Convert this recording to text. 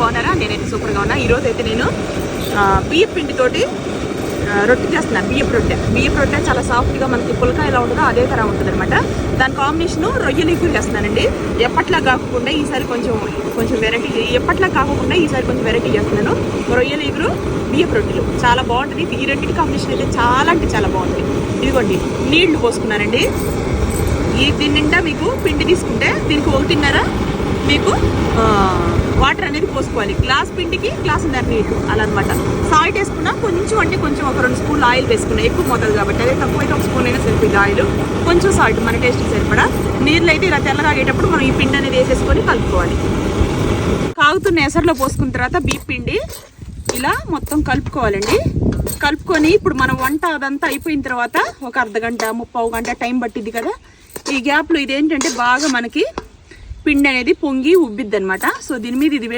బాగున్నారా? నేనైతే సూపర్గా ఉన్నా. ఈరోజు అయితే నేను బియ్యం పిండితోటి రొట్టె చేస్తున్నాను. బియ్యపు రొట్టె చాలా సాఫ్ట్గా మనకి పుల్కా ఎలా ఉంటుందో అదే తర ఉంటుంది అనమాట. దాని కాంబినేషన్ రొయ్యలు ఇగురు చేస్తున్నానండి. ఎప్పట్లా కాకుండా ఈసారి కొంచెం వెరైటీ, ఈసారి కొంచెం వెరైటీ చేస్తున్నాను. రొయ్యలు ఇగురు బియ్యపు రొట్టెలు చాలా బాగుంటుంది. ఈ రెండింటి కాంబినేషన్ అయితే చాలా అంటే చాలా బాగుంటుంది. ఇదిగోండి నీళ్లు పోసుకున్నానండి. దీని నిండా మీకు పిండి తీసుకుంటే దీనికి 1.5 మీకు వాటర్ అనేది పోసుకోవాలి. గ్లాస్ పిండికి గ్లాసున్నర నీళ్ళు అలా అనమాట. సాల్ట్ వేసుకున్నా కొంచెం, అంటే కొంచెం ఒక 2 స్పూన్లు ఆయిల్ వేసుకున్నా. ఎక్కువ మోతాదు కాబట్టి, అదే తక్కువైతే 1 స్పూన్ అయినా సరిపోయింది ఆయిల్. కొంచెం సాల్ట్ మన టేస్ట్కి సరిపడా. నీళ్ళు అయితే ఇలా తెల్లగాగేటప్పుడు మనం ఈ పిండి అనేది వేసేసుకొని కలుపుకోవాలి. కాగుతున్న ఎసరులో పోసుకున్న తర్వాత బియ్యం పిండి ఇలా మొత్తం కలుపుకోవాలండి. కలుపుకొని ఇప్పుడు మనం వంట అదంతా అయిపోయిన తర్వాత ఒక అర్ధగంట 30 గంట టైం పట్టింది కదా. ఈ గ్యాప్లో ఇదేంటంటే బాగా మనకి పిండి అనేది పొంగి ఉబ్బిద్ది అనమాట. సో దీని మీద ఇది